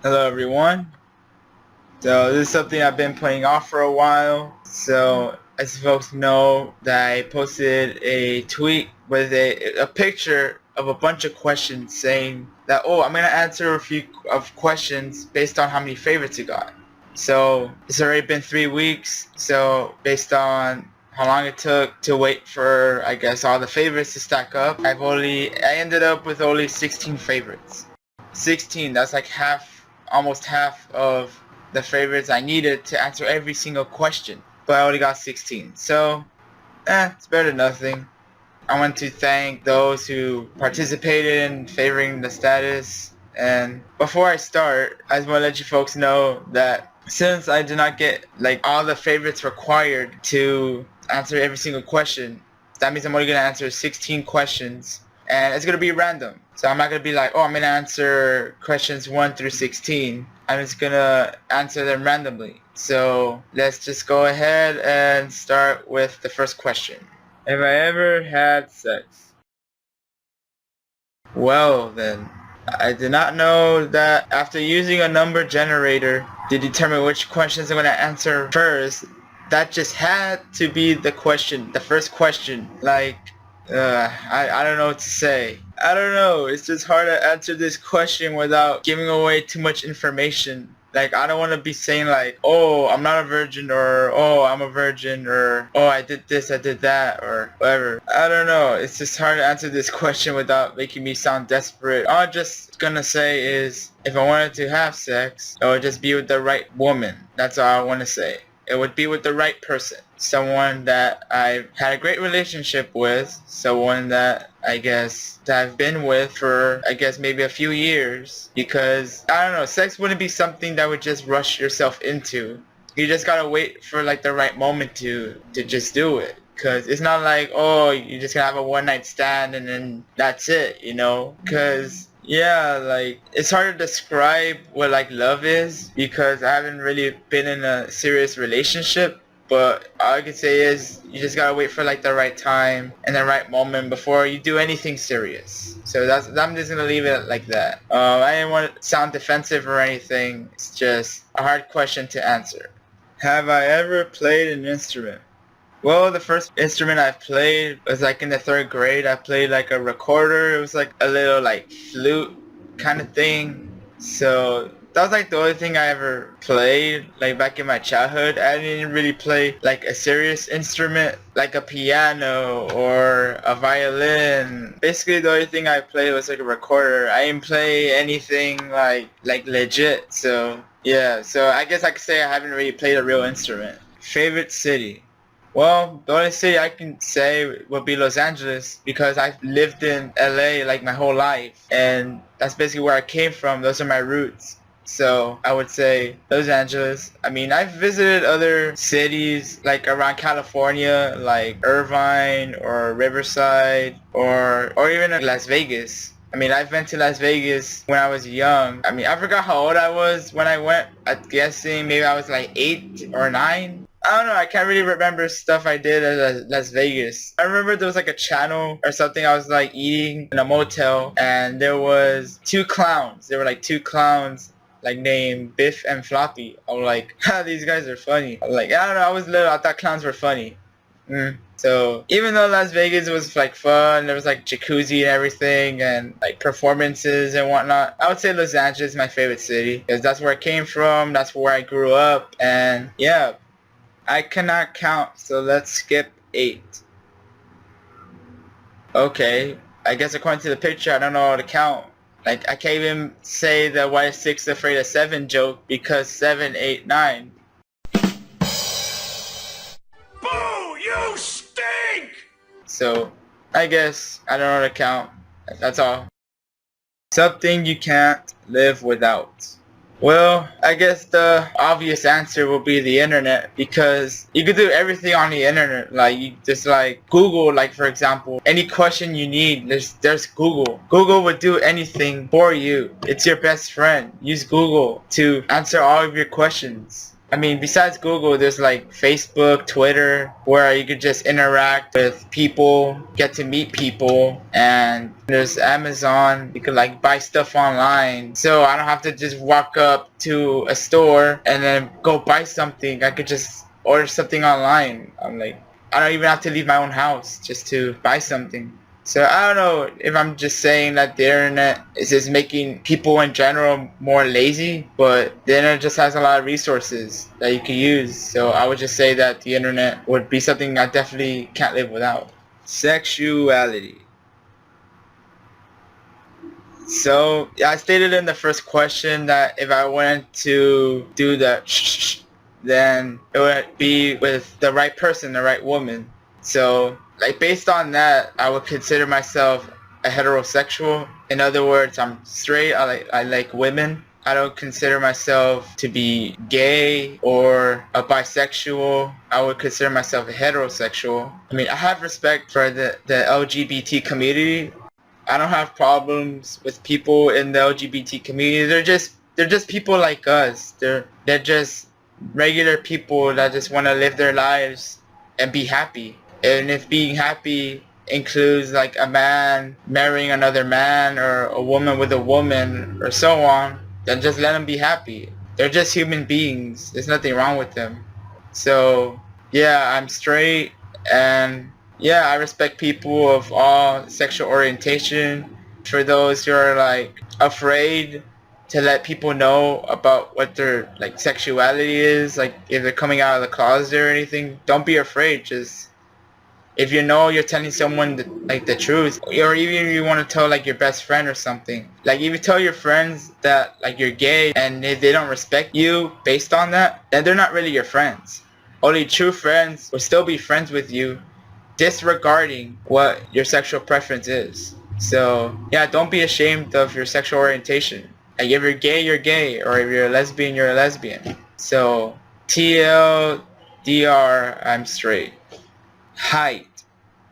Hello everyone. So this is something I've been playing off for a while. So as folks know, that I posted a tweet with a picture of a bunch of questions saying that, oh, I'm gonna answer a few of questions based on how many favorites you got. So it's already been 3 weeks. So based on how long it took to wait for, I guess, all the favorites to stack up, I ended up with only 16 favorites. 16, that's like almost half of the favorites I needed to answer every single question, but I only got 16. So, it's better than nothing. I want to thank those who participated in favoring the status. And before I start, I just want to let you folks know that since I did not get like all the favorites required to answer every single question, that means I'm only going to answer 16 questions, and it's going to be random. So I'm not going to be like, oh, I'm going to answer questions 1 through 16. I'm just going to answer them randomly. So let's just go ahead and start with the first question. Have I ever had sex? Well then, I did not know that after using a number generator to determine which questions I'm going to answer first, that just had to be the question, the first question. Like, I don't know what to say. I don't know, it's just hard to answer this question without giving away too much information. Like, I don't want to be saying like, oh, I'm not a virgin, or oh, I'm a virgin, or oh, I did this, I did that, or whatever. I don't know. It's just hard to answer this question without making me sound desperate. All I'm just gonna say is, if I wanted to have sex, it would just be with the right woman. That's all I want to say. It would be with the right person. Someone that I've had a great relationship with. Someone that I guess that I've been with for, I guess, maybe a few years. Because, I don't know, sex wouldn't be something that would just rush yourself into. You just gotta wait for like the right moment to just do it. Cause it's not like, oh, you're just gonna have a one night stand and then that's it, you know? Cause yeah, like, it's hard to describe what like love is because I haven't really been in a serious relationship. But all I can say is you just gotta wait for like the right time and the right moment before you do anything serious. So I'm just gonna leave it like that. I didn't want to sound defensive or anything. It's just a hard question to answer. Have I ever played an instrument? Well, the first instrument I played was like in the 3rd grade. I played like a recorder. It was like a little like flute kind of thing. So that was like the only thing I ever played like back in my childhood. I didn't really play like a serious instrument like a piano or a violin. Basically the only thing I played was like a recorder. I didn't play anything like legit. So yeah, so I guess I could say I haven't really played a real instrument. Favorite city? Well, the only city I can say would be Los Angeles because I've lived in LA like my whole life, and that's basically where I came from. Those are my roots. So I would say Los Angeles. I mean, I've visited other cities like around California, like Irvine or Riverside or even Las Vegas. I mean, I've been to Las Vegas when I was young. I mean, I forgot how old I was when I went. I'm guessing maybe I was like 8 or 9. I don't know, I can't really remember stuff I did at Las Vegas. I remember there was like a channel or something. I was like eating in a motel and there was 2 clowns. There were like 2 clowns like named Biff and Floppy. I was like, these guys are funny. I was like, I don't know, I was little, I thought clowns were funny. So even though Las Vegas was like fun, there was like jacuzzi and everything and like performances and whatnot, I would say Los Angeles is my favorite city because that's where I came from, that's where I grew up, and yeah. I cannot count, so let's skip 8. Okay, I guess according to the picture, I don't know how to count. Like, I can't even say the why is 6 afraid of 7 joke because 7, 8, 9. Boo! You stink! So, I guess I don't know how to count. That's all. Something you can't live without. Well, I guess the obvious answer will be the internet because you could do everything on the internet. Like, you just like Google, like for example, any question you need, there's Google. Google would do anything for you. It's your best friend. Use Google to answer all of your questions. I mean, besides Google, there's like Facebook, Twitter, where you could just interact with people, get to meet people, and there's Amazon. You could like buy stuff online. So I don't have to just walk up to a store and then go buy something. I could just order something online. I don't even have to leave my own house just to buy something. So I don't know if I'm just saying that the internet is just making people in general more lazy, but the internet just has a lot of resources that you can use. So I would just say that the internet would be something I definitely can't live without. Sexuality. So yeah, I stated in the first question that if I wanted to do the then it would be with the right person, the right woman. So like based on that, I would consider myself a heterosexual. In other words, I'm straight. I like women. I don't consider myself to be gay or a bisexual. I would consider myself a heterosexual. I mean, I have respect for the LGBT community. I don't have problems with people in the LGBT community. They're just people like us. They're just regular people that just want to live their lives and be happy. And if being happy includes like a man marrying another man or a woman with a woman or so on, then just let them be happy. They're just human beings. There's nothing wrong with them. So yeah, I'm straight, and yeah, I respect people of all sexual orientation. For those who are like afraid to let people know about what their like sexuality is, like if they're coming out of the closet or anything, don't be afraid. Just if you know you're telling someone like the truth, or even if you want to tell like your best friend or something, like if you tell your friends that like you're gay and if they don't respect you based on that, then they're not really your friends. Only true friends will still be friends with you, disregarding what your sexual preference is. So yeah, don't be ashamed of your sexual orientation. Like if you're gay, you're gay, or if you're a lesbian, you're a lesbian. So TLDR, I'm straight. Height.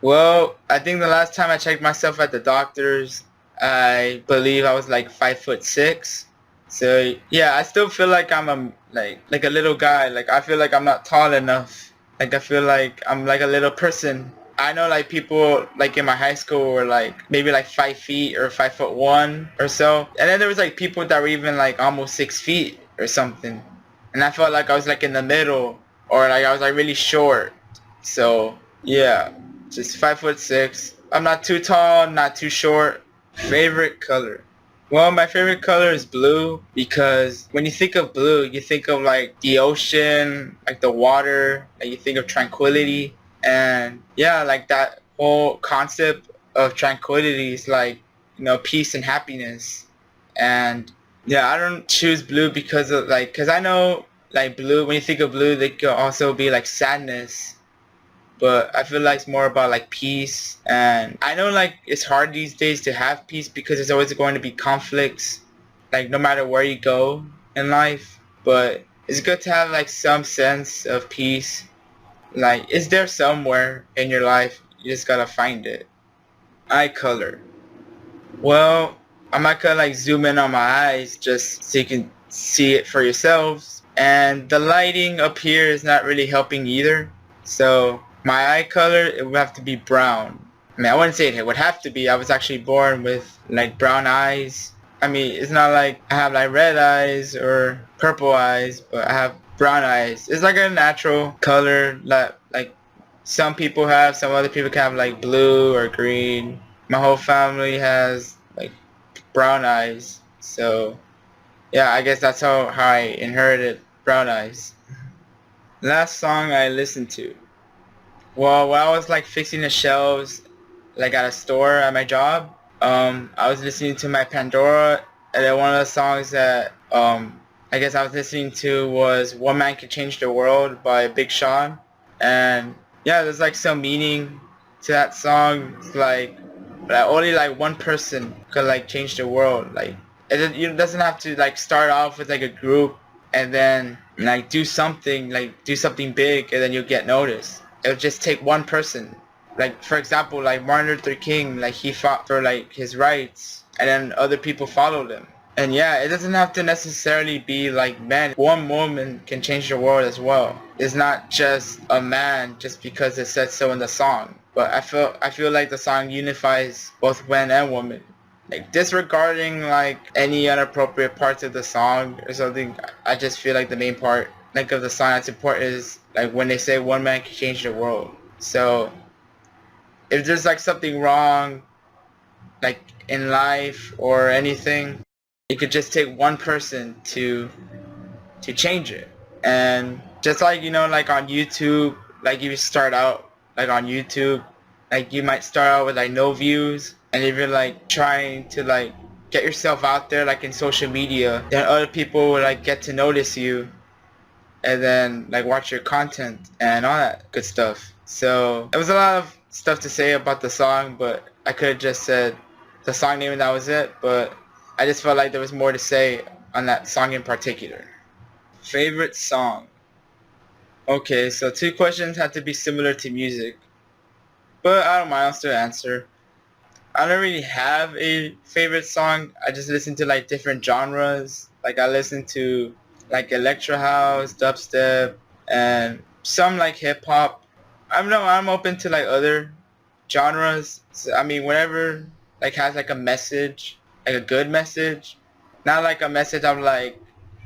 Well, I think the last time I checked myself at the doctor's, I believe I was like 5'6". So yeah, I still feel like I'm like a little guy. Like I feel like I'm not tall enough. Like I feel like I'm like a little person. I know like people like in my high school were like maybe like 5 feet or 5'1" or so. And then there was like people that were even like almost 6 feet or something. And I felt like I was like in the middle, or like I was like really short. So yeah, just 5'6". I'm not too tall, not too short. Favorite color. Well, my favorite color is blue because when you think of blue, you think of like the ocean, like the water, like you think of tranquility. And yeah, like that whole concept of tranquility is like, you know, peace and happiness. And yeah, I don't choose blue because of like, because I know like blue, when you think of blue, they could also be like sadness, but I feel like it's more about like peace. And I know like it's hard these days to have peace because there's always going to be conflicts, like no matter where you go in life. But it's good to have like some sense of peace. Like it's there somewhere in your life, you just gotta find it. Eye color. Well, I'm not gonna like zoom in on my eyes just so you can see it for yourselves. And the lighting up here is not really helping either. So my eye color, it would have to be brown. I mean, I wouldn't say it would have to be. I was actually born with like brown eyes. I mean, it's not like I have like red eyes or purple eyes, but I have brown eyes. It's like a natural color that like some people have. Some other people can have like blue or green. My whole family has like brown eyes. So yeah, I guess that's how I inherited brown eyes. Last song I listened to. Well, when I was like fixing the shelves, like at a store at my job, I was listening to my Pandora, and then one of the songs that I guess I was listening to was "One Man Can Change the World" by Big Sean, and yeah, there's like some meaning to that song. It's like only like one person could like change the world. Like it doesn't have to like start off with like a group and then like do something big and then you'll get noticed. It'll just take one person. Like for example, like Martin Luther King, like he fought for like his rights, and then other people followed him. And yeah, it doesn't have to necessarily be like men. One woman can change the world as well. It's not just a man just because it said so in the song. But I feel like the song unifies both men and women. Like disregarding like any inappropriate parts of the song or something, I just feel like the main part like of the song that's important is like when they say one man can change the world. So if there's like something wrong like in life or anything, it could just take one person to change it. And just like like on YouTube, like you start out like on YouTube, like you might start out with like no views, and if you're like trying to like get yourself out there like in social media, then other people will like get to notice you and then like watch your content and all that good stuff. So it was a lot of stuff to say about the song, but I could have just said the song name and that was it, but I just felt like there was more to say on that song in particular. Favorite song? Okay, so two questions have to be similar to music, but I don't mind, I'll still answer. I don't really have a favorite song. I just listen to like different genres. Like I listen to like electro house, dubstep, and some like hip hop. I'm open to like other genres. So, I mean, whatever like has like a message, like a good message, not like a message of like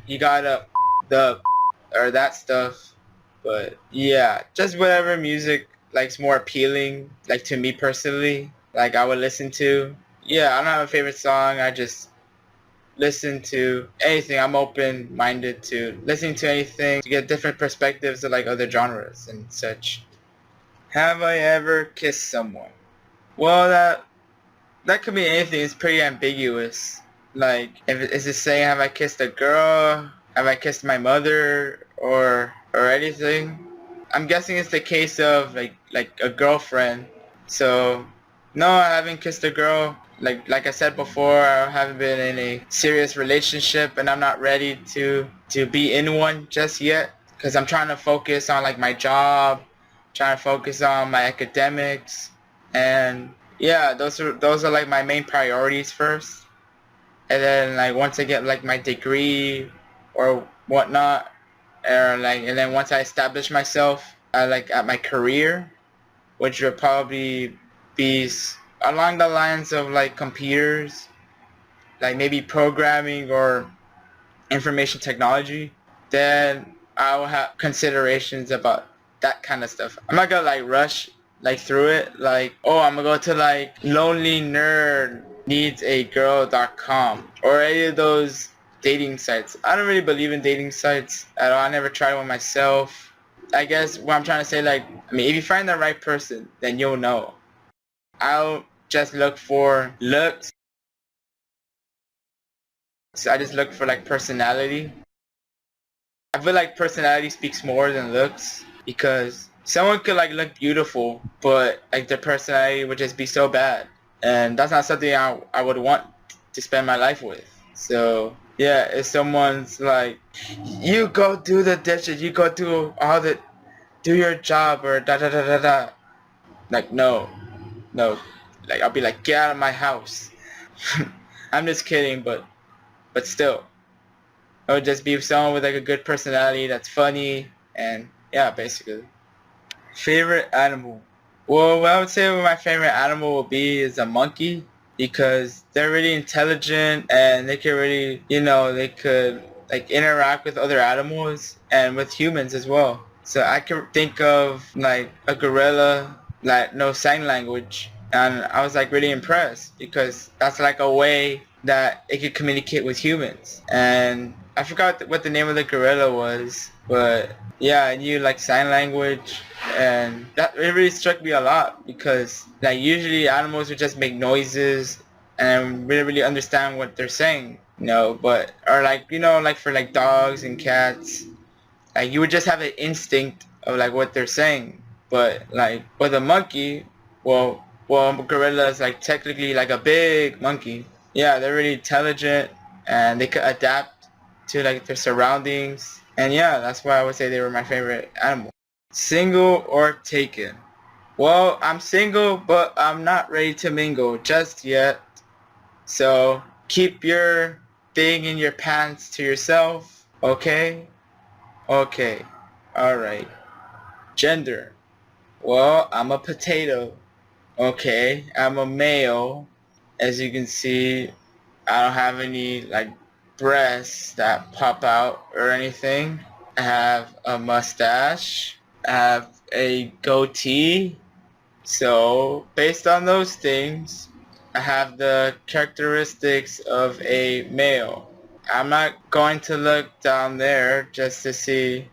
you gotta the or that stuff. But yeah, just whatever music like's more appealing, like to me personally, like I would listen to. Yeah, I don't have a favorite song. I just listen to anything. I'm open minded to listening to anything to get different perspectives of like other genres and such. Have I ever kissed someone? Well, that could be anything. It's pretty ambiguous. Like, if is it saying have I kissed a girl? Have I kissed my mother? Or anything? I'm guessing it's the case of like a girlfriend. So, no, I haven't kissed a girl. Like I said before, I haven't been in a serious relationship, and I'm not ready to be in one just yet. Cause I'm trying to focus on like my job, trying to focus on my academics, and yeah, those are like my main priorities first. And then like once I get like my degree or whatnot, or like and then once I establish myself like at my career, which would probably be along the lines of like computers, like maybe programming or information technology, then I will have considerations about that kind of stuff. I'm not gonna like rush like through it like, oh, I'm gonna go to like lonelynerdneedsagirl.com or any of those dating sites. I don't really believe in dating sites at all. I never tried one myself. I guess what I'm trying to say, like, I mean, if you find the right person, then you'll know. I'll just look for looks. So I just look for like personality. I feel like personality speaks more than looks because someone could like look beautiful, but like their personality would just be so bad, and that's not something I would want to spend my life with. So yeah, if someone's like, you go do the dishes, you go do all the do your job or da da da da da, like no, like I'll be like, get out of my house. I'm just kidding, but still. It would just be someone with like a good personality that's funny and yeah, basically. Favorite animal? Well, what I would say my favorite animal will be is a monkey because they're really intelligent and they can really, they could like interact with other animals and with humans as well. So I can think of like a gorilla that knows sign language, and I was like really impressed because that's like a way that it could communicate with humans. And I forgot what the name of the gorilla was, but yeah, I knew like sign language, and that it really struck me a lot because like usually animals would just make noises and really understand what they're saying, but or like like for like dogs and cats, like you would just have an instinct of like what they're saying. But like with a monkey, well, a gorilla is like technically like a big monkey. Yeah, they're really intelligent and they could adapt to like their surroundings. And yeah, that's why I would say they were my favorite animal. Single or taken? Well, I'm single, but I'm not ready to mingle just yet. So keep your thing in your pants to yourself. Okay? Okay. Alright. Gender. Well, I'm a potato. Okay. I'm a male. As you can see, I don't have any like breasts that pop out or anything. I have a mustache. I have a goatee. So, based on those things, I have the characteristics of a male. I'm not going to look down there just to see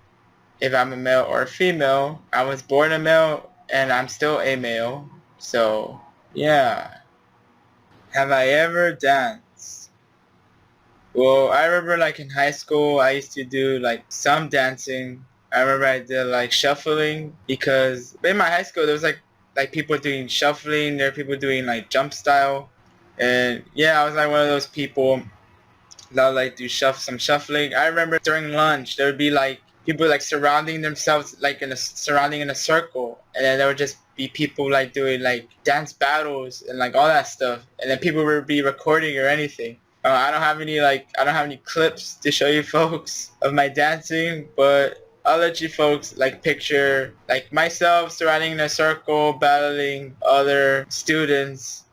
if I'm a male or a female. I was born a male and I'm still a male. So, yeah. Have I ever danced? Well, I remember like in high school, I used to do like some dancing. I remember I did like shuffling because in my high school there was like people doing shuffling, there were people doing like jump style, and yeah, I was like one of those people that would like do some shuffling. I remember during lunch there would be like people like surrounding themselves like surrounding in a circle, and then there would just be people like doing like dance battles and like all that stuff, and then people would be recording or anything. I don't have any clips to show you folks of my dancing, but I'll let you folks like picture like myself surrounding in a circle battling other students.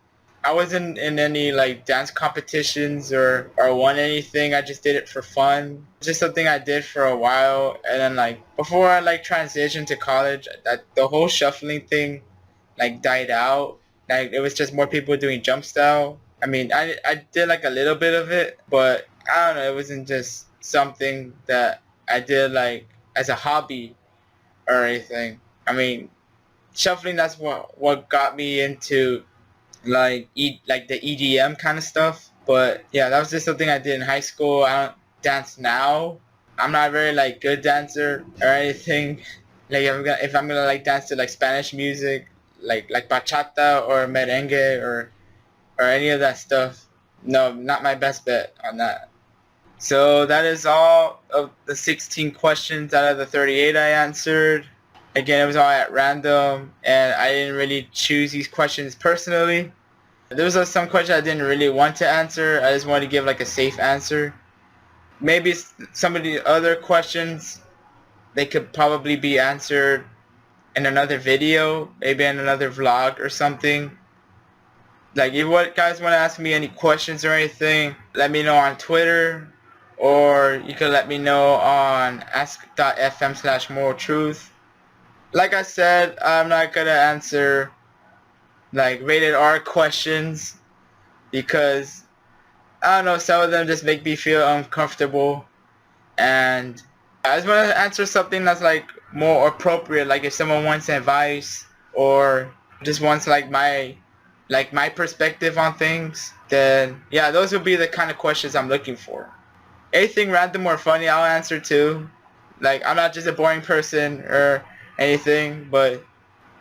I wasn't in any like dance competitions or won anything. I just did it for fun. Just something I did for a while, and then like before I like transitioned to college, that the whole shuffling thing like died out. Like it was just more people doing jump style. I mean, I did like a little bit of it, but I don't know. It wasn't just something that I did like as a hobby or anything. I mean, shuffling, that's what got me into like the EDM kind of stuff. But yeah, that was just something I did in high school. I don't dance now. I'm not a very like good dancer or anything. Like if I'm gonna like dance to like Spanish music, like bachata or merengue or any of that stuff, no, not my best bet on that. So that is all of the 16 questions out of the 38 I answered. Again, it was all at random, and I didn't really choose these questions personally. There was some questions I didn't really want to answer. I just wanted to give like a safe answer. Maybe some of the other questions, they could probably be answered in another video, maybe in another vlog or something. Like if you guys want to ask me any questions or anything, let me know on Twitter, or you can let me know on ask.fm/moraltruth. Like I said, I'm not gonna answer like rated R questions because I don't know, some of them just make me feel uncomfortable, and I just want to answer something that's like more appropriate. Like if someone wants advice or just wants like my perspective on things, then yeah, those would be the kind of questions I'm looking for. Anything random or funny, I'll answer too. Like I'm not just a boring person or anything, but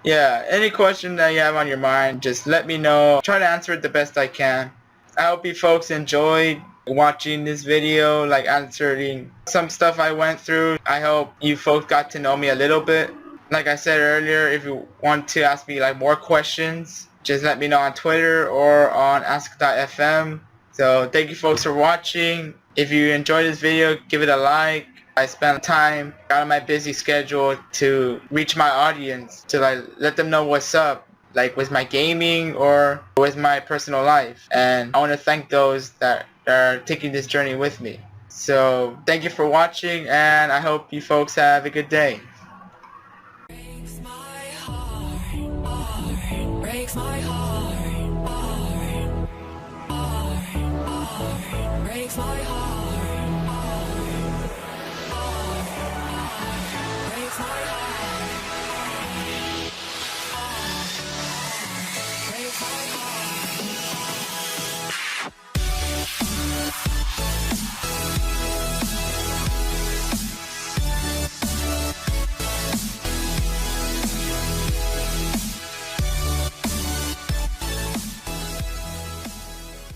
yeah, any question that you have on your mind, just let me know. Try to answer it the best I can. I hope you folks enjoyed watching this video, like answering some stuff I went through. I hope you folks got to know me a little bit. Like I said earlier, if you want to ask me like more questions, just let me know on Twitter or on ask.fm. So thank you folks for watching. If you enjoyed this video, give it a like. I spent time out of my busy schedule to reach my audience, to like let them know what's up, like with my gaming or with my personal life. And I want to thank those that are taking this journey with me. So thank you for watching, and I hope you folks have a good day.